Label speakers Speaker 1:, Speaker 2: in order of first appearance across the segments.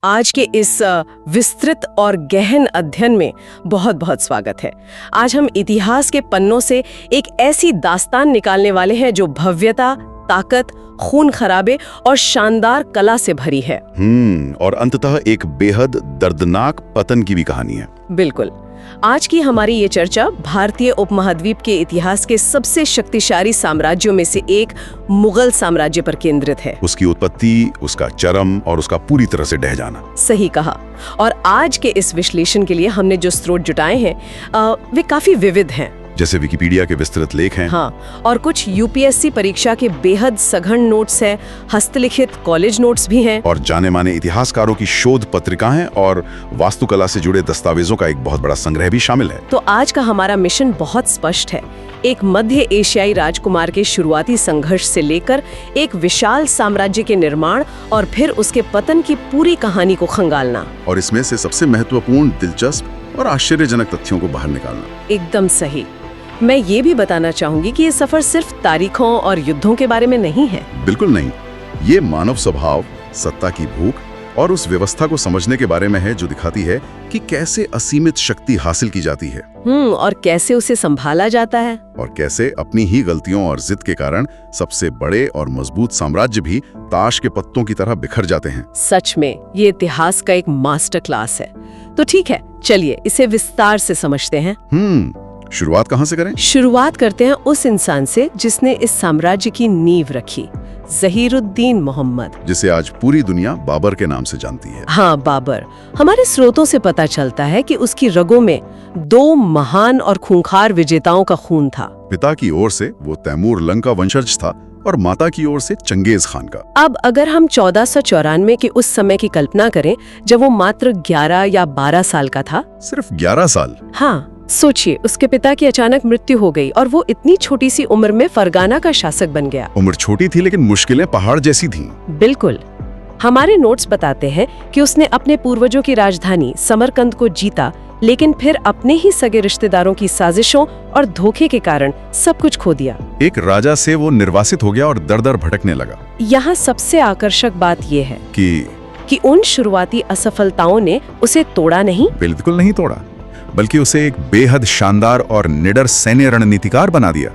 Speaker 1: आज के इस विस्तृत और गहन अध्ययन में बहुत बहुत स्वागत है। आज हम इतिहास के पन्नों से एक ऐसी दास्तान निकालने वाले हैं जो भव्यता, ताकत, खून खराबे और शानदार कला से भरी है।
Speaker 2: और अंततः एक बेहद दर्दनाक पतन की भी कहानी है।
Speaker 1: बिल्कुल। आज की हमारी ये चर्चा भारतीय उपमहाद्वीप के इतिहास के सबसे शक्तिशाली साम्राज्यों में से एक मुगल साम्राज्य पर केंद्रित है।
Speaker 2: उसकी उत्पत्ति, उसका चरम और उसका पूरी तरह से ढह जाना।
Speaker 1: सही कहा। और आज के इस विश्लेषण के लिए हमने जो स्रोत जुटाए हैं वे काफी विविध हैं।
Speaker 2: जैसे विकिपीडिया के विस्तृत लेख हैं।
Speaker 1: हाँ, और कुछ यूपीएससी परीक्षा के बेहद सघन नोट्स हैं, हस्तलिखित कॉलेज नोट्स भी हैं,
Speaker 2: और जाने माने इतिहासकारों की शोध पत्रिकाएं और वास्तुकला से जुड़े दस्तावेजों का एक बहुत बड़ा संग्रह भी शामिल है।
Speaker 1: तो आज का हमारा मिशन बहुत स्पष्ट है। एक मध्य एशियाई राजकुमार के शुरुआती संघर्ष से लेकर एक विशाल साम्राज्य के निर्माण और फिर उसके पतन की पूरी कहानी को खंगालना।
Speaker 2: और इसमें से सबसे महत्वपूर्ण, दिलचस्प और आश्चर्यजनक तथ्यों को बाहर निकालना।
Speaker 1: एकदम सही। मैं ये भी बताना चाहूंगी कि ये सफर सिर्फ तारीखों और युद्धों के बारे में नहीं है। बिल्कुल
Speaker 2: नहीं। ये मानव स्वभाव, सत्ता की भूख और उस व्यवस्था को समझने के बारे में है जो दिखाती है कि कैसे असीमित शक्ति हासिल की जाती है।
Speaker 1: और कैसे उसे संभाला जाता है।
Speaker 2: और कैसे अपनी ही गलतियों और जिद के कारण सबसे बड़े और मजबूत साम्राज्य भी ताश के पत्तों की तरह बिखर जाते हैं।
Speaker 1: सच में ये इतिहास का एक मास्टर क्लास है। तो ठीक है, चलिए इसे विस्तार से समझते हैं।
Speaker 2: शुरुआत कहाँ से करें?
Speaker 1: शुरुआत करते हैं उस इंसान से जिसने इस साम्राज्य की नींव रखी, ज़हीरुद्दीन मोहम्मद,
Speaker 2: जिसे आज पूरी दुनिया बाबर के नाम से जानती है।
Speaker 1: हाँ, बाबर। हमारे स्रोतों से पता चलता है कि उसकी रगों में दो महान और खूंखार विजेताओं का खून था।
Speaker 2: पिता की ओर से वो तैमूर लंका वंशज था और माता की ओर से चंगेज खान का।
Speaker 1: अब अगर हम 1494 के उस समय की कल्पना करें जब वो मात्र 11 या 12 साल का था।
Speaker 2: सिर्फ 11 साल?
Speaker 1: हाँ, सोचिए, उसके पिता की अचानक मृत्यु हो गई और वो इतनी छोटी सी उम्र में फरगाना का शासक बन गया।
Speaker 2: उम्र छोटी थी लेकिन मुश्किलें पहाड़ जैसी थीं।
Speaker 1: बिल्कुल। हमारे नोट्स बताते हैं कि उसने अपने पूर्वजों की राजधानी समरकंद को जीता, लेकिन फिर अपने ही सगे रिश्तेदारों की साजिशों और धोखे के कारण सब कुछ खो दिया।
Speaker 2: एक राजा से वो निर्वासित हो गया और दर दर भटकने लगा।
Speaker 1: यहाँ सबसे आकर्षक बात ये है कि उन शुरुआती असफलताओं ने उसे तोड़ा नहीं।
Speaker 2: बिल्कुल नहीं तोड़ा, बल्कि उसे एक बेहद शानदार और निडर सैन्य रणनीतिकार बना दिया।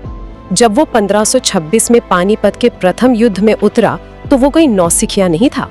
Speaker 1: जब वो 1526 में पानीपत के प्रथम युद्ध में उतरा तो वो कोई नौसिखिया नहीं था।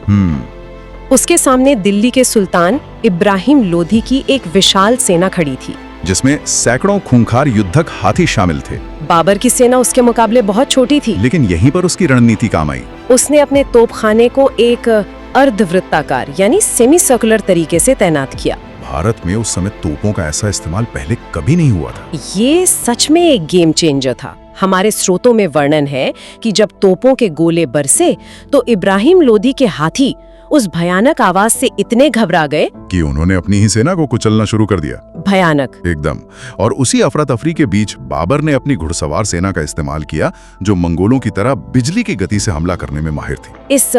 Speaker 1: उसके सामने दिल्ली के सुल्तान इब्राहिम लोधी की एक विशाल सेना खड़ी थी,
Speaker 2: जिसमें सैकड़ों खूंखार युद्धक हाथी शामिल थे।
Speaker 1: बाबर की सेना उसके मुकाबले बहुत छोटी थी,
Speaker 2: लेकिन यहीं पर उसकी रणनीति काम आई।
Speaker 1: उसने अपने तोपखाने को एक अर्धवृत्ताकार यानी सेमी सर्कुलर तरीके से तैनात किया।
Speaker 2: भारत में उस समय तोपों का ऐसा इस्तेमाल पहले कभी नहीं हुआ था।
Speaker 1: ये सच में एक गेम चेंजर था। हमारे स्रोतों में वर्णन है कि जब तोपों के गोले बरसे तो इब्राहिम लोधी के हाथी उस भयानक आवाज से इतने घबरा गए
Speaker 2: कि उन्होंने अपनी ही सेना को कुचलना शुरू कर दिया।
Speaker 1: भयानक
Speaker 2: एकदम। और उसी अफरा तफरी के बीच बाबर ने अपनी घुड़सवार सेना का इस्तेमाल किया, जो मंगोलों की तरह बिजली की गति से हमला करने में माहिर थी।
Speaker 1: इस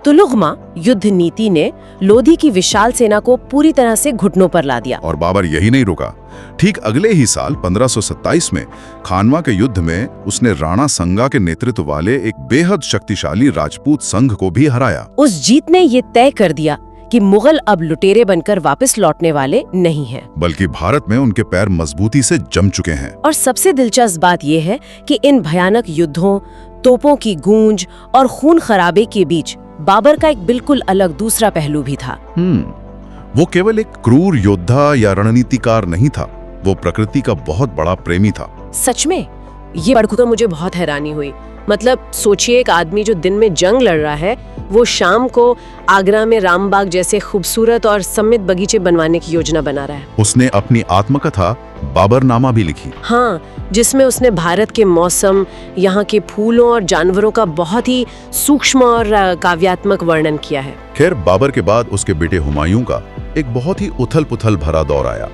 Speaker 1: तुलुगमा युद्ध नीति ने लोधी की विशाल सेना को पूरी तरह से घुटनों पर ला दिया।
Speaker 2: और बाबर यही नहीं रुका। ठीक अगले ही साल 1527 में खानवा के युद्ध में उसने राणा संगा के नेतृत्व वाले एक बेहद शक्तिशाली राजपूत संघ को भी हराया।
Speaker 1: उस जीत ने ये तय कर दिया कि मुगल अब लुटेरे बनकर वापस लौटने वाले नहीं हैं,
Speaker 2: बल्कि भारत में उनके पैर मजबूती से जम चुके हैं।
Speaker 1: और सबसे दिलचस्प बात यह है कि इन भयानक युद्धों, तोपों की गूंज और खून खराबे के बीच बाबर का एक बिल्कुल अलग दूसरा पहलू भी था।
Speaker 2: वो केवल एक क्रूर योद्धा या रणनीतिकार नहीं था, वो प्रकृति का बहुत बड़ा प्रेमी था।
Speaker 1: सच में ये पढ़कर मुझे बहुत हैरानी हुई। मतलब सोचिए, एक आदमी जो दिन में जंग लड़ रहा है, वो शाम को आगरा में रामबाग जैसे खूबसूरत और समृद्ध बगीचे बनवाने की योजना बना रहा है। उसने
Speaker 2: अपनी आत्मकथा बाबरनामा भी लिखी।
Speaker 1: हाँ, जिसमें उसने भारत के मौसम, यहाँ के फूलों और जानवरों का बहुत ही सूक्ष्म और काव्यात्मक वर्णन किया है।
Speaker 2: खैर, बाबर के बाद उसके बेटे हुमायूं का एक बहुत ही उथल-पुथल भरा दौर आया,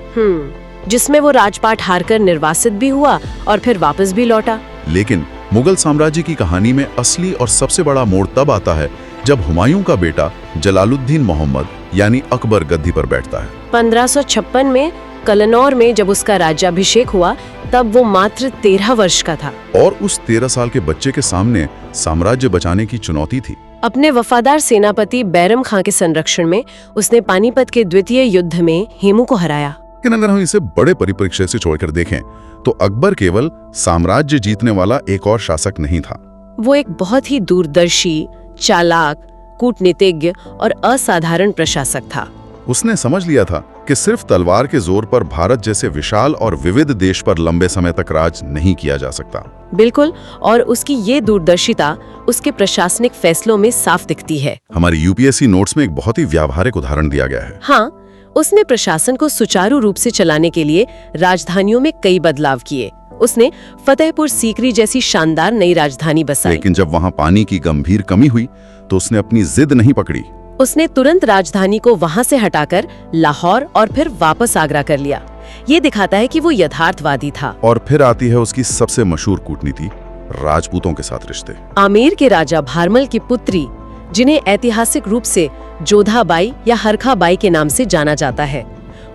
Speaker 1: जिसमें वो राजपाट हारकर निर्वासित भी हुआ और फिर वापस भी लौटा।
Speaker 2: लेकिन मुगल साम्राज्य की कहानी में असली और सबसे बड़ा मोड़ तब आता है जब हुमायूं का बेटा जलालुद्दीन मोहम्मद यानी अकबर गद्दी पर बैठता है।
Speaker 1: 1556 में कलनौर में जब उसका राज्याभिषेक हुआ तब वो मात्र 13 वर्ष का था।
Speaker 2: और उस 13 साल के बच्चे के सामने साम्राज्य बचाने की चुनौती थी।
Speaker 1: अपने वफादार सेनापति बैरम खां के संरक्षण में उसने पानीपत के द्वितीय युद्ध में हेमू को हराया।
Speaker 2: लेकिन अगर हम इसे बड़े परिप्रेक्ष्य से छोड़कर देखें तो अकबर केवल साम्राज्य जीतने वाला एक और शासक नहीं था।
Speaker 1: वो एक बहुत ही दूरदर्शी, चालाक, कूटनीतिज्ञ और असाधारण प्रशासक था।
Speaker 2: उसने समझ लिया था कि सिर्फ तलवार के जोर पर भारत जैसे विशाल और विविध देश पर लंबे समय तक राज नहीं किया जा सकता।
Speaker 1: बिल्कुल, और उसकी ये दूरदर्शिता उसके प्रशासनिक फैसलों में साफ दिखती है।
Speaker 2: हमारी यूपीएससी नोट्स में एक बहुत ही व्यावहारिक उदाहरण दिया गया है।
Speaker 1: हाँ, उसने प्रशासन को सुचारू रूप से चलाने के लिए राजधानियों में कई बदलाव किए। उसने फतेहपुर सीकरी जैसी शानदार नई राजधानी बसाई।
Speaker 2: लेकिन जब वहाँ पानी की गंभीर कमी हुई तो उसने अपनी जिद नहीं पकड़ी।
Speaker 1: उसने तुरंत राजधानी को वहां से हटाकर लाहौर और फिर वापस आगरा कर लिया। ये दिखाता है कि वो यथार्थवादी था।
Speaker 2: और फिर आती है उसकी सबसे मशहूर कूटनीति, राजपूतों के साथ रिश्ते।
Speaker 1: आमेर के राजा भारमल की पुत्री, जिन्हें ऐतिहासिक रूप से जोधाबाई या हरखाबाई के नाम से जाना जाता है,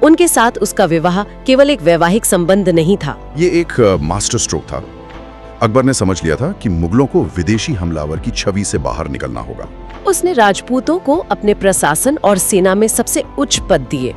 Speaker 1: उनके साथ उसका विवाह केवल एक वैवाहिक संबंध नहीं था।
Speaker 2: ये एक मास्टर स्ट्रोक था। अकबर ने समझ लिया था कि मुगलों को विदेशी हमलावर की छवि से बाहर निकलना होगा।
Speaker 1: उसने राजपूतों को अपने प्रशासन और सेना में सबसे उच्च पद दिए।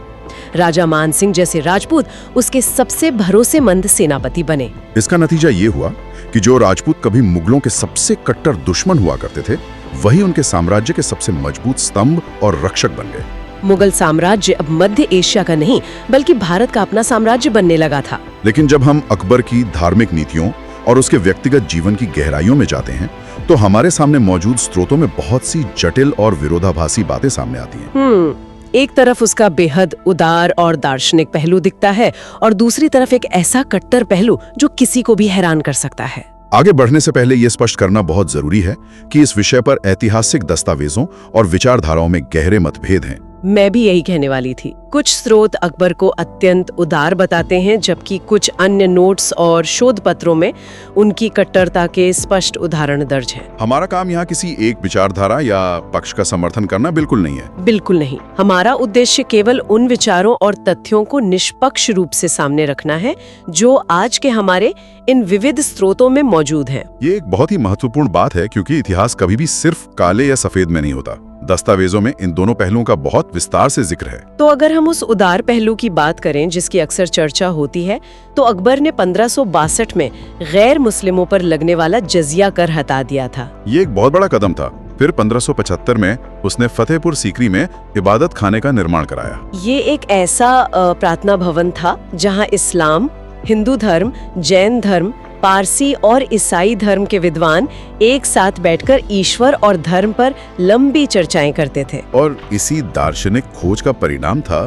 Speaker 1: राजा मान सिंह जैसे राजपूत उसके सबसे भरोसेमंद सेनापति बने।
Speaker 2: इसका नतीजा ये हुआ कि जो राजपूत कभी मुगलों के सबसे कट्टर दुश्मन हुआ करते थे, वही उनके साम्राज्य के सबसे मजबूत स्तंभ और रक्षक बन गए।
Speaker 1: मुगल साम्राज्य अब मध्य एशिया का नहीं बल्कि भारत का अपना साम्राज्य बनने लगा था।
Speaker 2: लेकिन जब हम अकबर की धार्मिक नीतियों और उसके व्यक्तिगत जीवन की गहराइयों में जाते हैं तो हमारे सामने मौजूद स्रोतों में बहुत सी जटिल और विरोधाभासी बातें सामने आती हैं।
Speaker 1: एक तरफ उसका बेहद उदार और दार्शनिक पहलू दिखता है और दूसरी तरफ एक ऐसा कट्टर पहलू जो किसी को भी हैरान कर सकता है।
Speaker 2: आगे बढ़ने से पहले यह स्पष्ट करना बहुत जरूरी है कि इस विषय पर ऐतिहासिक दस्तावेजों और विचारधाराओं में गहरे मतभेद हैं।
Speaker 1: मैं भी यही कहने वाली थी। कुछ स्रोत अकबर को अत्यंत उदार बताते हैं, जबकि कुछ अन्य नोट्स और शोध पत्रों में उनकी कट्टरता के स्पष्ट उदाहरण दर्ज हैं।
Speaker 2: हमारा काम यहाँ किसी एक विचारधारा या पक्ष का समर्थन करना बिल्कुल नहीं है।
Speaker 1: बिल्कुल नहीं। हमारा उद्देश्य केवल उन विचारों और तथ्यों को निष्पक्ष रूप से सामने रखना है जो आज के हमारे इन विविध स्रोतों में मौजूद हैं।
Speaker 2: ये एक बहुत ही महत्वपूर्ण बात है, क्योंकि इतिहास कभी भी सिर्फ काले या सफेद में नहीं होता। दस्तावेजों में इन दोनों पहलुओं का बहुत विस्तार से जिक्र है।
Speaker 1: तो अगर हम उस उदार पहलू की बात करें जिसकी अक्सर चर्चा होती है, तो अकबर ने 1562 में गैर मुस्लिमों पर लगने वाला जजिया कर हटा दिया था।
Speaker 2: ये एक बहुत बड़ा कदम था। फिर 1575 में उसने फतेहपुर सीकरी में इबादत खाने का निर्माण कराया। ये
Speaker 1: एक ऐसा प्रार्थना भवन था जहाँ इस्लाम, हिंदू धर्म, जैन धर्म, पारसी और ईसाई धर्म के विद्वान एक साथ बैठकर ईश्वर और धर्म पर लंबी चर्चाएं करते थे।
Speaker 2: और इसी दार्शनिक खोज का परिणाम था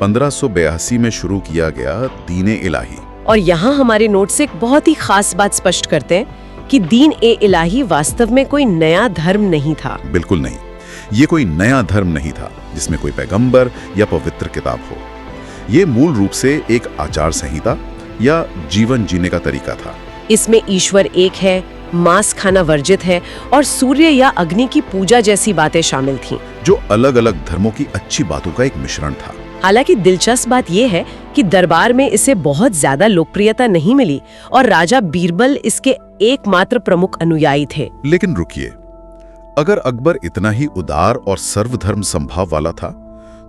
Speaker 2: 1582 में शुरू किया गया दीन-ए इलाही।
Speaker 1: और यहाँ हमारे नोट्स एक बहुत ही खास बात स्पष्ट करते हैं कि दीन-ए-इलाही वास्तव में कोई नया धर्म नहीं था।
Speaker 2: बिल्कुल नहीं। ये कोई नया धर्म नहीं था जिसमें कोई पैगंबर या पवित्र किताब हो। ये मूल रूप से एक आचार संहिता या जीवन जीने का तरीका था।
Speaker 1: इसमें ईश्वर एक है, मांस खाना वर्जित है और सूर्य या अग्नि की पूजा जैसी बातें शामिल थीं,
Speaker 2: जो अलग अलग धर्मों की अच्छी बातों का एक मिश्रण था।
Speaker 1: हालांकि दिलचस्प बात यह है कि दरबार में इसे बहुत ज्यादा लोकप्रियता नहीं मिली और राजा बीरबल इसके एकमात्र प्रमुख अनुयायी थे।
Speaker 2: लेकिन रुकिए, अगर अकबर इतना ही उदार और सर्वधर्म संभाव वाला था,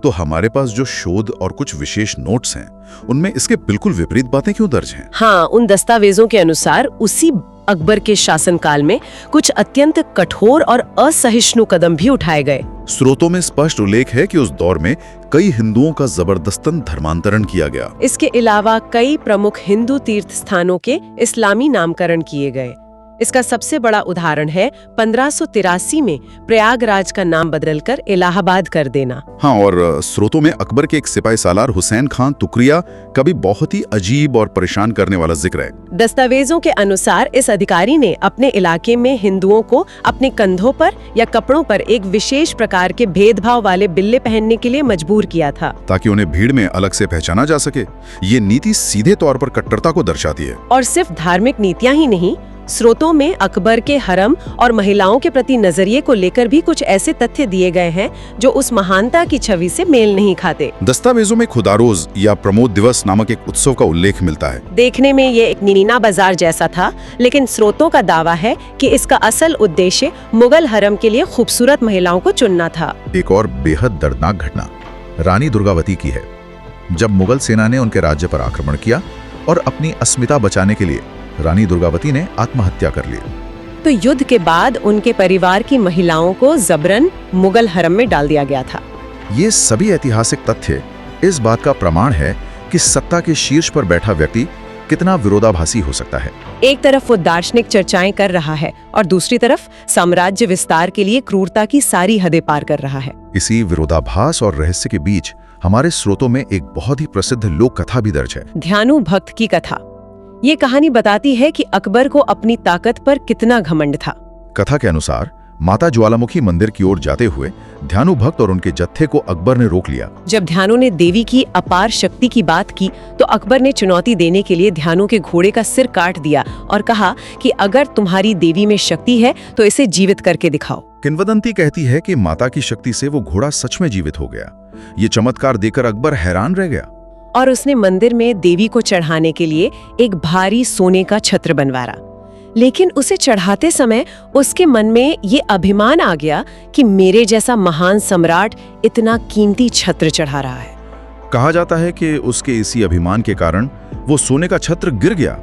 Speaker 2: तो हमारे पास जो शोध और कुछ विशेष नोट्स हैं, उनमें इसके बिल्कुल विपरीत बातें क्यों दर्ज हैं?
Speaker 1: हाँ, उन दस्तावेजों के अनुसार उसी अकबर के शासनकाल में कुछ अत्यंत कठोर और असहिष्णु कदम भी उठाए गए।
Speaker 2: स्रोतों में स्पष्ट उल्लेख है कि उस दौर में कई हिंदुओं का जबरदस्तन धर्मांतरण किया गया।
Speaker 1: इसके अलावा कई प्रमुख हिंदू तीर्थ स्थानों के इस्लामी नामकरण किए गए। इसका सबसे बड़ा उदाहरण है 1583 में प्रयागराज का नाम बदलकर इलाहाबाद कर देना।
Speaker 2: हाँ, और स्रोतों में अकबर के एक सिपाही सालार हुसैन खान तुकरिया का भी बहुत ही अजीब और परेशान करने वाला जिक्र है।
Speaker 1: दस्तावेजों के अनुसार इस अधिकारी ने अपने इलाके में हिंदुओं को अपने कंधों पर या कपड़ों पर एक विशेष प्रकार के भेदभाव वाले बिल्ले पहनने के लिए मजबूर किया था,
Speaker 2: ताकि उन्हें भीड़ में अलग से पहचाना जा सके। ये नीति सीधे तौर पर कट्टरता को दर्शाती है।
Speaker 1: और सिर्फ धार्मिक नीतियाँ ही नहीं, स्रोतों में अकबर के हरम और महिलाओं के प्रति नजरिए को लेकर भी कुछ ऐसे तथ्य दिए गए हैं जो उस महानता की छवि से मेल नहीं खाते।
Speaker 2: दस्तावेजों में खुदारोज या प्रमोद दिवस नामक एक उत्सव का उल्लेख मिलता है।
Speaker 1: देखने में ये एक मीना बाजार जैसा था, लेकिन स्रोतों का दावा है कि इसका असल उद्देश्य मुगल हरम के लिए खूबसूरत महिलाओं को चुनना था।
Speaker 3: एक और बेहद दर्दनाक घटना रानी दुर्गावती की है। जब मुगल सेना ने उनके राज्य पर आक्रमण किया और अपनी अस्मिता बचाने के लिए रानी दुर्गावती ने आत्महत्या कर ली।
Speaker 1: तो युद्ध के बाद उनके परिवार की महिलाओं को जबरन मुगल हरम में डाल दिया गया था।
Speaker 3: ये सभी ऐतिहासिक तथ्य इस बात का प्रमाण है कि सत्ता के शीर्ष पर बैठा व्यक्ति कितना विरोधाभासी हो सकता है।
Speaker 1: एक तरफ वो दार्शनिक चर्चाएं कर रहा है और दूसरी तरफ साम्राज्य विस्तार के लिए क्रूरता की सारी हदें पार कर रहा है।
Speaker 3: इसी विरोधाभास और रहस्य के बीच हमारे स्रोतों में एक बहुत ही प्रसिद्ध लोक कथा भी दर्ज है,
Speaker 1: ध्यानु भक्त की कथा। ये कहानी बताती है कि अकबर को अपनी ताकत पर कितना घमंड था।
Speaker 3: कथा के अनुसार माता ज्वालामुखी मंदिर की ओर जाते हुए ध्यानु भक्त और उनके जत्थे को अकबर ने रोक लिया।
Speaker 1: जब ध्यानु ने देवी की अपार शक्ति की बात की तो अकबर ने चुनौती देने के लिए ध्यानु के घोड़े का सिर काट दिया और कहा कि अगर तुम्हारी देवी में शक्ति है तो इसे जीवित करके दिखाओ।
Speaker 2: किंवदंती कहती है कि माता की शक्ति से वो घोड़ा सच में जीवित हो गया। ये चमत्कार देखकर अकबर हैरान रह गया
Speaker 1: और उसने मंदिर में देवी को चढ़ाने के लिए एक भारी सोने का छत्र बनवाया। लेकिन उसे चढ़ाते समय उसके मन में ये अभिमान आ गया कि मेरे जैसा महान सम्राट इतना कीमती छत्र चढ़ा रहा है।
Speaker 2: कहा जाता है कि उसके इसी अभिमान के कारण वो सोने का छत्र गिर गया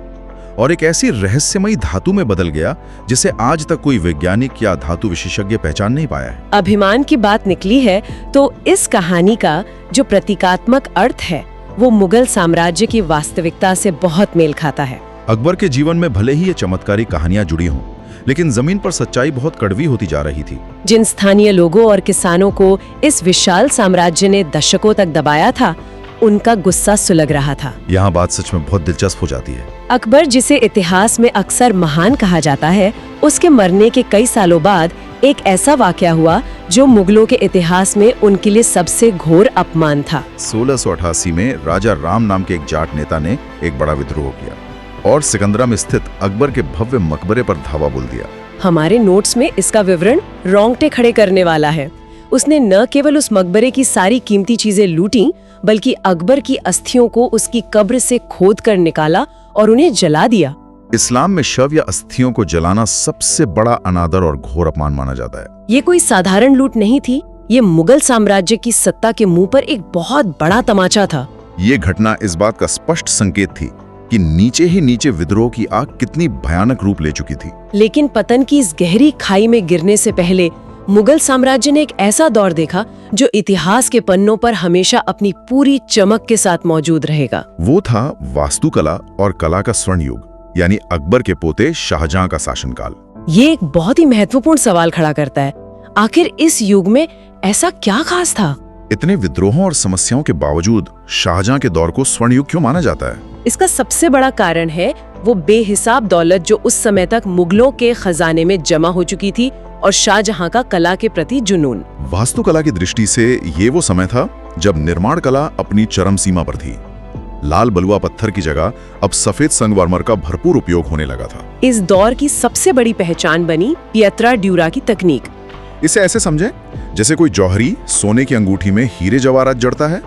Speaker 2: और एक ऐसी रहस्यमयी धातु में बदल गया जिसे आज तक कोई वैज्ञानिक या धातु विशेषज्ञ पहचान नहीं पाया है।
Speaker 1: अभिमान की बात निकली है तो इस कहानी का जो प्रतीकात्मक अर्थ है वो मुगल साम्राज्य की वास्तविकता से बहुत मेल खाता है।
Speaker 2: अकबर के जीवन में भले ही ये चमत्कारी कहानियां जुड़ी हों, लेकिन जमीन पर सच्चाई बहुत कड़वी होती जा रही थी।
Speaker 1: जिन स्थानीय लोगों और किसानों को इस विशाल साम्राज्य ने दशकों तक दबाया था, उनका गुस्सा सुलग रहा था।
Speaker 2: यहाँ बात सच में बहुत दिलचस्प हो जाती है।
Speaker 1: अकबर, जिसे इतिहास में अक्सर महान कहा जाता है, उसके मरने के कई सालों बाद एक ऐसा वाकया हुआ जो मुगलों के इतिहास में उनके लिए सबसे घोर अपमान था।
Speaker 2: 1688 में राजा राम नाम के एक जाट नेता ने एक बड़ा विद्रोह किया और सिकंदरा में स्थित अकबर के भव्य मकबरे पर धावा बोल दिया।
Speaker 1: हमारे नोट्स में इसका विवरण रोंगटे खड़े करने वाला है। उसने न केवल उस मकबरे की सारी कीमती चीजें लूटी, बल्कि अकबर की अस्थियों को उसकी कब्र से खोद कर निकाला और उन्हें जला दिया।
Speaker 2: इस्लाम में शव या अस्थियों को जलाना सबसे बड़ा अनादर और घोर अपमान माना जाता है।
Speaker 1: ये कोई साधारण लूट नहीं थी, ये मुगल साम्राज्य की सत्ता के मुंह पर एक बहुत बड़ा तमाचा था।
Speaker 2: ये घटना इस बात का स्पष्ट संकेत थी कि नीचे ही नीचे विद्रोह की आग कितनी भयानक रूप ले चुकी थी।
Speaker 1: लेकिन पतन की इस गहरी खाई में गिरने से पहले मुगल साम्राज्य ने एक ऐसा दौर देखा जो इतिहास के पन्नों पर हमेशा अपनी पूरी चमक के साथ मौजूद रहेगा।
Speaker 2: वो था वास्तुकला और कला का स्वर्ण युग, यानी अकबर के पोते शाहजहां का शासनकाल।
Speaker 1: ये एक बहुत ही महत्वपूर्ण सवाल खड़ा करता है, आखिर इस युग में ऐसा क्या खास था?
Speaker 2: इतने विद्रोहों और समस्याओं के बावजूद शाहजहां के दौर को स्वर्ण युग क्यों माना जाता है?
Speaker 1: इसका सबसे बड़ा कारण है वो बेहिसाब दौलत जो उस समय तक मुगलों के खजाने में जमा हो चुकी थी और शाहजहां का कला के प्रति जुनून।
Speaker 2: वास्तुकला की दृष्टि से ये वो समय था जब निर्माण कला अपनी चरम सीमा पर थी। लाल बलुआ पत्थर की जगह अब सफेद संगमरमर का भरपूर उपयोग होने लगा था।
Speaker 1: इस दौर की सबसे बड़ी पहचान बनी पियत्रा ड्यूरा की तकनीक।
Speaker 2: इसे ऐसे समझें जैसे कोई जौहरी सोने की अंगूठी में हीरे जवाहरात जड़ता है,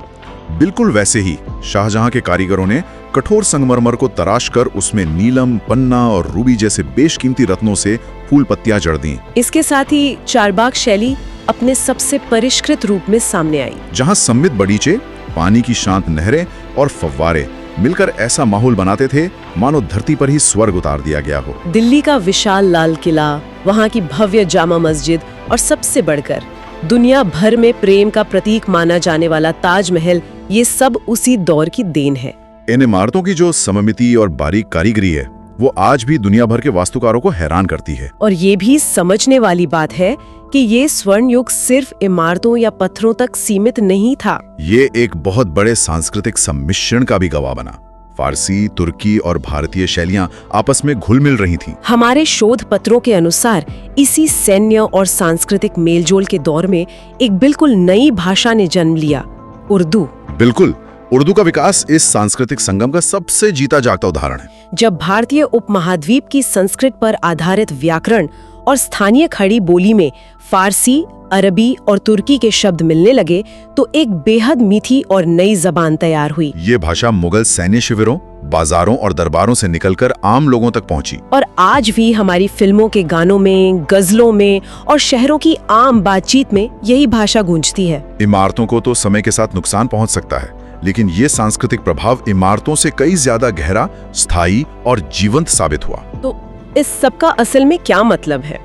Speaker 2: बिल्कुल वैसे ही शाहजहां के कारीगरों ने कठोर संगमरमर को तराश कर उसमें नीलम, पन्ना और रूबी जैसे बेशकीमती रत्नों से फूल पत्तियां जड़ दी।
Speaker 1: इसके साथ ही चारबाग शैली अपने सबसे परिष्कृत रूप में सामने आई,
Speaker 2: जहां समृद्ध बगीचे, पानी की शांत नहरें और फव्वारे मिलकर ऐसा माहौल बनाते थे मानो धरती पर ही स्वर्ग उतार दिया गया हो।
Speaker 1: दिल्ली का विशाल लाल किला, वहाँ की भव्य जामा मस्जिद और सबसे बढ़कर दुनिया भर में प्रेम का प्रतीक माना जाने वाला ताजमहल, ये सब उसी दौर की देन है।
Speaker 2: इन इमारतों की जो सममिति और बारीक कारीगरी है वो आज भी दुनिया भर के वास्तुकारों को हैरान करती है।
Speaker 1: और ये भी समझने वाली बात है कि ये स्वर्ण युग सिर्फ इमारतों या पत्थरों तक सीमित नहीं था।
Speaker 2: ये एक बहुत बड़े सांस्कृतिक सम्मिश्रण का भी गवाह बना। फारसी, तुर्की और भारतीय शैलियां आपस में घुल मिल रही थीं।
Speaker 1: हमारे शोध पत्रों के अनुसार इसी सैन्य और सांस्कृतिक मेलजोल के दौर में एक बिल्कुल नई भाषा ने जन्म लिया, उर्दू।
Speaker 2: बिल्कुल, उर्दू का विकास इस सांस्कृतिक संगम का सबसे जीता जागता उदाहरण है।
Speaker 1: जब भारतीय उपमहाद्वीप की संस्कृत पर आधारित व्याकरण और स्थानीय खड़ी बोली में फारसी, अरबी और तुर्की के शब्द मिलने लगे तो एक बेहद मीठी और नई जबान तैयार हुई।
Speaker 2: ये भाषा मुगल सैन्य शिविरों, बाजारों और दरबारों से निकलकर आम लोगों तक पहुंची।
Speaker 1: और आज भी हमारी फिल्मों के गानों में, गजलों में और शहरों की आम बातचीत में यही भाषा गूंजती है।
Speaker 2: इमारतों को तो समय के साथ नुकसान पहुंच सकता है, लेकिन ये सांस्कृतिक प्रभाव इमारतों से कई ज्यादा गहरा, स्थायी और जीवंत साबित हुआ।
Speaker 1: तो इस सब का असल में क्या मतलब है?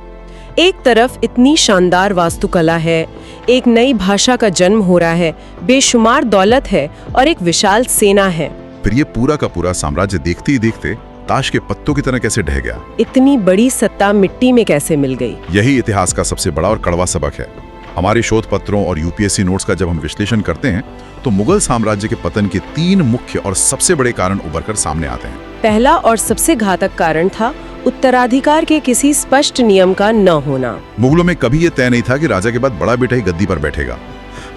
Speaker 1: एक तरफ इतनी शानदार वास्तुकला है, एक नई भाषा का जन्म हो रहा है, बेशुमार दौलत है और एक विशाल सेना है।
Speaker 2: फिर ये पूरा का पूरा साम्राज्य देखते ही देखते ताश के पत्तों की तरह कैसे ढह गया?
Speaker 1: इतनी बड़ी सत्ता मिट्टी में कैसे मिल गई?
Speaker 2: यही इतिहास का सबसे बड़ा और कड़वा सबक है। हमारे शोध पत्रों और यूपीएससी नोट्स का जब हम विश्लेषण करते हैं तो मुगल साम्राज्य के पतन के 3 मुख्य और सबसे बड़े कारण उभरकर सामने आते हैं।
Speaker 1: पहला और सबसे घातक कारण था उत्तराधिकार के किसी स्पष्ट नियम का न होना।
Speaker 2: मुगलों में कभी ये तय नहीं था कि राजा के बाद बड़ा बेटा ही गद्दी पर बैठेगा।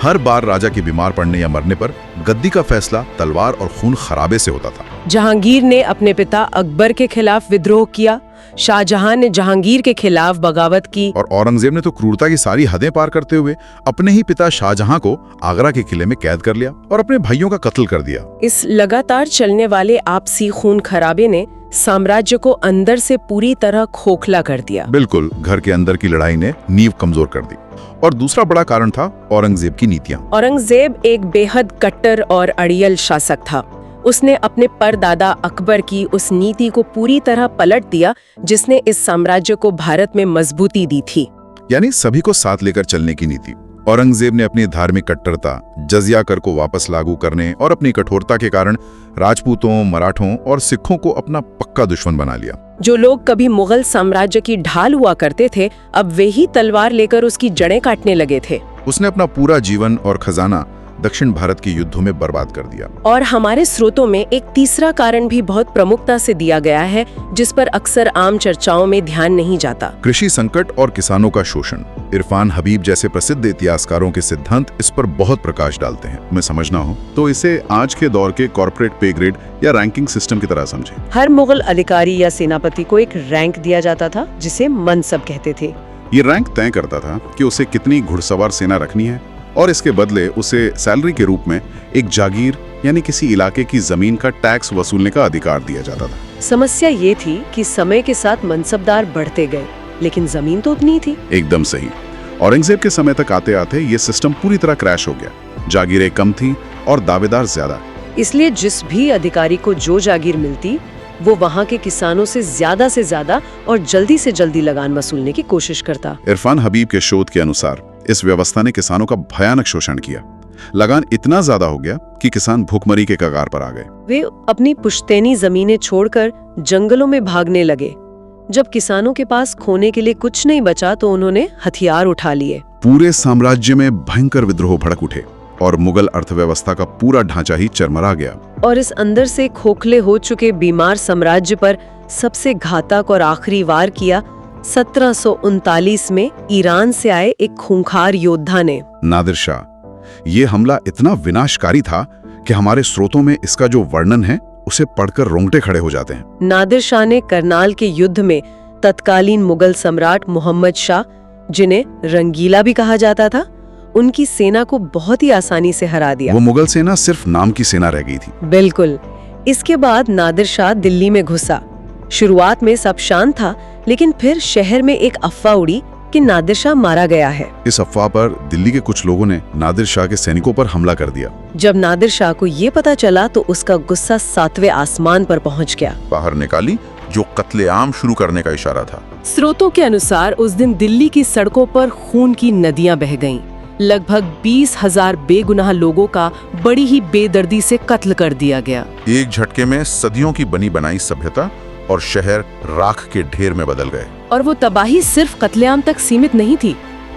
Speaker 2: हर बार राजा के बीमार पड़ने या मरने पर गद्दी का फैसला तलवार और खून खराबे से होता था।
Speaker 1: जहांगीर ने अपने पिता अकबर के खिलाफ विद्रोह किया, शाहजहां ने जहांगीर के खिलाफ बगावत की
Speaker 2: और औरंगजेब ने तो क्रूरता की सारी हदें पार करते हुए अपने ही पिता शाहजहां को आगरा के किले में कैद कर लिया और अपने भाइयों का कत्ल कर दिया।
Speaker 1: इस लगातार चलने वाले आपसी खून खराबे ने साम्राज्य को अंदर से पूरी तरह खोखला कर दिया।
Speaker 2: बिल्कुल, घर के अंदर की लड़ाई ने नींव कमजोर कर दी। और दूसरा बड़ा कारण था औरंगजेब की नीतियां।
Speaker 1: औरंगजेब एक बेहद कट्टर और अड़ियल शासक था। उसने अपने परदादा अकबर की उस नीति को पूरी तरह पलट दिया जिसने इस साम्राज्य को भारत में मजबूती दी थी,
Speaker 2: यानी सभी को साथ लेकर चलने की नीति। औरंगजेब ने अपनी धार्मिक कट्टरता, जजिया कर को वापस लागू करने और अपनी कठोरता के कारण राजपूतों, मराठों और सिखों को अपना पक्का दुश्मन बना लिया।
Speaker 1: जो लोग कभी मुगल साम्राज्य की ढाल हुआ करते थे, अब वे ही तलवार लेकर उसकी जड़ें काटने लगे थे।
Speaker 2: उसने अपना पूरा जीवन और खजाना दक्षिण भारत के युद्धों में बर्बाद कर दिया।
Speaker 1: और हमारे स्रोतों में एक तीसरा कारण भी बहुत प्रमुखता से दिया गया है जिस पर अक्सर आम चर्चाओं में ध्यान नहीं जाता।
Speaker 2: कृषि संकट और किसानों का शोषण। इरफान हबीब जैसे प्रसिद्ध इतिहासकारों के सिद्धांत इस पर बहुत प्रकाश डालते हैं। मैं समझना हो तो इसे आज के दौर के कॉर्पोरेट पे ग्रेड या रैंकिंग सिस्टम की तरह समझें।
Speaker 1: हर मुगल अधिकारी या सेनापति को एक रैंक दिया जाता था जिसे मनसब कहते थे।
Speaker 2: ये रैंक तय करता था कि उसे कितनी घुड़सवार सेना रखनी है और इसके बदले उसे सैलरी के रूप में एक जागीर यानी किसी इलाके की जमीन का टैक्स वसूलने का अधिकार दिया जाता था।
Speaker 1: समस्या ये थी कि समय के साथ मनसबदार बढ़ते गए, लेकिन जमीन तो उतनी थी।
Speaker 2: एकदम सही। औरंगजेब के समय तक आते आते ये सिस्टम पूरी तरह क्रैश हो गया। जागीरें कम थी और दावेदार ज्यादा।
Speaker 1: इसलिए जिस भी अधिकारी को जो जागीर मिलती वो वहाँ के किसानों से ज्यादा और जल्दी से जल्दी लगान वसूलने की कोशिश करता।
Speaker 2: इरफान हबीब के शोध के अनुसार इस व्यवस्था ने किसानों का भयानक शोषण किया। लगान इतना ज्यादा हो गया कि किसान भूखमरी के कगार पर आ गए।
Speaker 1: वे अपनी पुश्तैनी जमीनें छोड़कर जंगलों में भागने लगे। जब किसानों के पास खोने के लिए कुछ नहीं बचा तो उन्होंने हथियार उठा लिए।
Speaker 2: पूरे साम्राज्य में भयंकर विद्रोह भड़क उठे और मुगल अर्थव्यवस्था का पूरा ढांचा ही चरमरा गया।
Speaker 1: और इस अंदर से खोखले हो चुके बीमार साम्राज्य पर सबसे घातक और आखिरी वार किया 1739 में ईरान से आए एक खूंखार योद्धा ने,
Speaker 2: नादिर शाह। ये हमला इतना विनाशकारी था कि हमारे स्रोतों में इसका जो वर्णन है उसे पढ़कर रोंगटे खड़े हो जाते हैं।
Speaker 1: नादिर शाह ने करनाल के युद्ध में तत्कालीन मुगल सम्राट मोहम्मद शाह, जिन्हें रंगीला भी कहा जाता था, उनकी सेना को बहुत ही आसानी से हरा दिया।
Speaker 2: वो मुगल सेना सिर्फ नाम की सेना रह गई थी।
Speaker 1: बिल्कुल। इसके बाद नादिर शाह दिल्ली में घुसा। शुरुआत में सब शांत था, लेकिन फिर शहर में एक अफवाह उड़ी कि नादिर शाह मारा गया है।
Speaker 2: इस अफवाह पर दिल्ली के कुछ लोगों ने नादिर शाह के सैनिकों पर हमला कर दिया।
Speaker 1: जब नादिर शाह को ये पता चला तो उसका गुस्सा 7वें आसमान पर पहुंच गया।
Speaker 2: बाहर निकाली, जो कत्लेआम शुरू करने का इशारा था।
Speaker 1: स्रोतों के अनुसार उस दिन दिल्ली की सड़कों पर खून की नदियां बह गईं। लगभग 20,000 बेगुनाह लोगों का बड़ी ही बेदर्दी से कत्ल कर दिया गया।
Speaker 2: एक झटके में सदियों की बनी बनाई सभ्यता और शहर राख के ढेर में बदल गए।
Speaker 1: और वो तबाही सिर्फ कत्लेआम तक सीमित नहीं थी।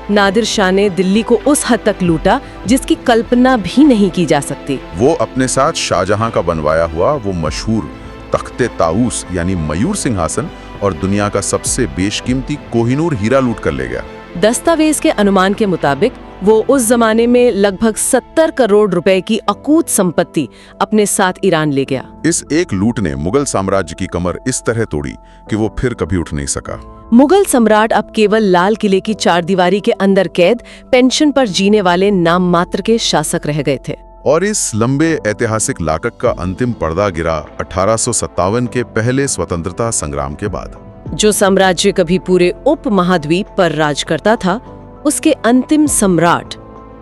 Speaker 1: नादिर शाह ने दिल्ली को उस हद तक लूटा जिसकी कल्पना भी नहीं की जा सकती।
Speaker 2: वो अपने साथ शाहजहां का बनवाया हुआ वो मशहूर तख्ते ताऊस यानी मयूर सिंहासन और दुनिया का सबसे बेशकीमती कोहिनूर हीरा लूट कर ले गया।
Speaker 1: दस्तावेज के अनुमान के मुताबिक वो उस जमाने में लगभग 70 करोड़ रुपए की अकूत संपत्ति अपने साथ ईरान ले गया।
Speaker 2: इस एक लूट ने मुगल साम्राज्य की कमर इस तरह तोड़ी कि वो फिर कभी उठ नहीं सका।
Speaker 1: मुगल सम्राट अब केवल लाल किले की चारदीवारी के अंदर कैद, पेंशन पर जीने वाले नाम मात्र के शासक रह गए थे।
Speaker 2: और इस लंबे ऐतिहासिक लाटक का अंतिम पर्दा गिरा 1857 के पहले स्वतंत्रता संग्राम के बाद।
Speaker 1: जो साम्राज्य कभी पूरे उप महाद्वीप पर राज करता था, उसके अंतिम सम्राट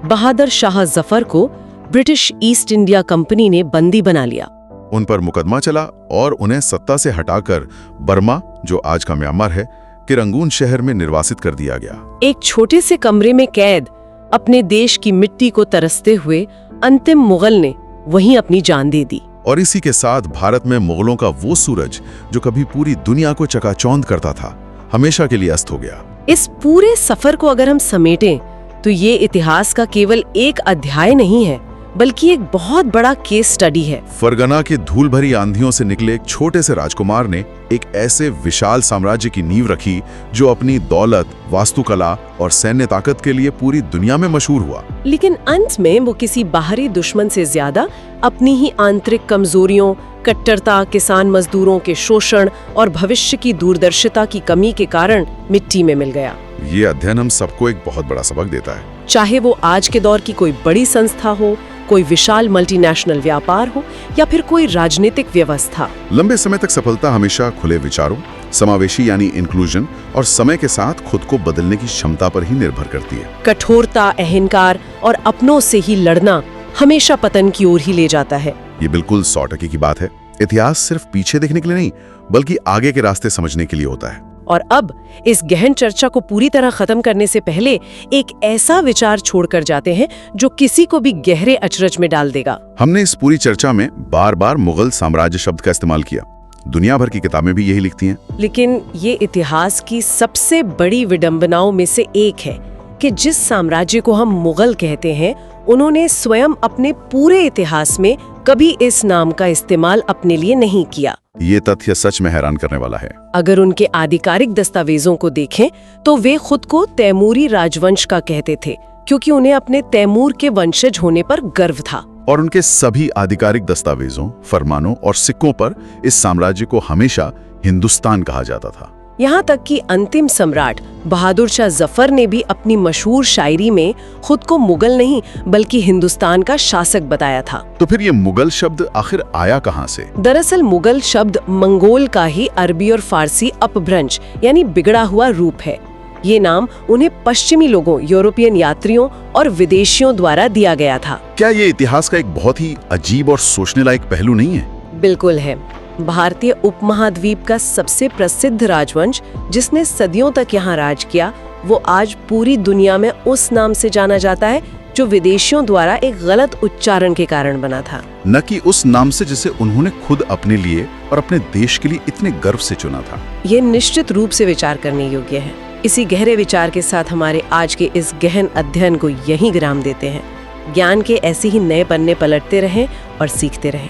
Speaker 1: बहादुर शाह जफर को ब्रिटिश ईस्ट इंडिया कंपनी ने बंदी बना लिया।
Speaker 2: उन पर मुकदमा चला और उन्हें सत्ता से हटाकर बर्मा, जो आज का म्यांमार है, के रंगून शहर में निर्वासित कर दिया गया।
Speaker 1: एक छोटे से कमरे में कैद अपने देश की मिट्टी को तरसते हुए अंतिम मुगल ने वहीं अपनी जान दे दी।
Speaker 2: और इसी के साथ भारत में मुगलों का वो सूरज जो कभी पूरी दुनिया को चकाचौंध करता था, हमेशा के लिए अस्त हो गया।
Speaker 1: इस पूरे सफर को अगर हम समेटें तो ये इतिहास का केवल एक अध्याय नहीं है, बल्कि एक बहुत बड़ा केस स्टडी है।
Speaker 2: फरगना के धूल भरी आंधियों से निकले एक छोटे से राजकुमार ने एक ऐसे विशाल साम्राज्य की नींव रखी जो अपनी दौलत, वास्तुकला और सैन्य ताकत के लिए पूरी दुनिया में मशहूर हुआ।
Speaker 1: लेकिन अंत में वो किसी बाहरी दुश्मन से ज्यादा अपनी ही आंतरिक कमजोरियों, कट्टरता, किसान मजदूरों के शोषण और भविष्य की दूरदर्शिता की कमी के कारण मिट्टी में मिल गया।
Speaker 2: ये अध्ययन हम सबको एक बहुत बड़ा सबक देता है।
Speaker 1: चाहे वो आज के दौर की कोई बड़ी संस्था हो, कोई विशाल मल्टीनेशनल व्यापार हो या फिर कोई राजनीतिक व्यवस्था,
Speaker 2: लंबे समय तक सफलता हमेशा खुले विचारों, समावेशी यानी इंक्लूजन और समय के साथ खुद को बदलने की क्षमता पर ही निर्भर करती है।
Speaker 1: कठोरता, अहंकार और अपनों से ही लड़ना हमेशा पतन की ओर ही ले जाता है।
Speaker 2: ये बिल्कुल 100% की बात है। इतिहास सिर्फ पीछे देखने के लिए नहीं, बल्कि आगे के रास्ते समझने के लिए होता है।
Speaker 1: और अब इस गहन चर्चा को पूरी तरह खत्म करने से पहले एक ऐसा विचार छोड़कर जाते हैं जो किसी को भी गहरे अचरज में डाल देगा।
Speaker 2: हमने इस पूरी चर्चा में बार बार मुगल साम्राज्य शब्द का इस्तेमाल किया। दुनिया भर की किताबें भी यही लिखती हैं।
Speaker 1: लेकिन ये इतिहास की सबसे बड़ी विडंबनाओं में से एक है कि जिस साम्राज्य को हम मुगल कहते हैं, उन्होंने स्वयं अपने पूरे इतिहास में कभी इस नाम का इस्तेमाल अपने लिए नहीं किया।
Speaker 2: ये तथ्य सच में हैरान करने वाला है।
Speaker 1: अगर उनके आधिकारिक दस्तावेजों को देखें तो वे खुद को तैमूरी राजवंश का कहते थे, क्योंकि उन्हें अपने तैमूर के वंशज होने पर गर्व था।
Speaker 2: और उनके सभी आधिकारिक दस्तावेजों, फरमानों और सिक्कों पर इस साम्राज्य को हमेशा हिंदुस्तान कहा जाता था।
Speaker 1: यहाँ तक कि अंतिम सम्राट बहादुर शाह जफर ने भी अपनी मशहूर शायरी में खुद को मुगल नहीं बल्कि हिंदुस्तान का शासक बताया था।
Speaker 2: तो फिर ये मुगल शब्द आखिर आया कहाँ से?
Speaker 1: दरअसल मुगल शब्द मंगोल का ही अरबी और फारसी अपभ्रंश यानी बिगड़ा हुआ रूप है। ये नाम उन्हें पश्चिमी लोगों, यूरोपियन यात्रियों और विदेशियों द्वारा दिया गया था।
Speaker 2: क्या ये इतिहास का एक बहुत ही अजीब और सोचने लायक पहलू नहीं है?
Speaker 1: बिल्कुल है। भारतीय उपमहाद्वीप का सबसे प्रसिद्ध राजवंश जिसने सदियों तक यहाँ राज किया, वो आज पूरी दुनिया में उस नाम से जाना जाता है जो विदेशियों द्वारा एक गलत उच्चारण के कारण बना था,
Speaker 2: न कि उस नाम से जिसे उन्होंने खुद अपने लिए और अपने देश के लिए इतने गर्व से चुना था।
Speaker 1: ये निश्चित रूप से विचार करने योग्य है। इसी गहरे विचार के साथ हमारे आज के इस गहन अध्ययन को यहीं विराम देते हैं। ज्ञान के ऐसे ही नए पन्ने पलटते रहें और सीखते रहें।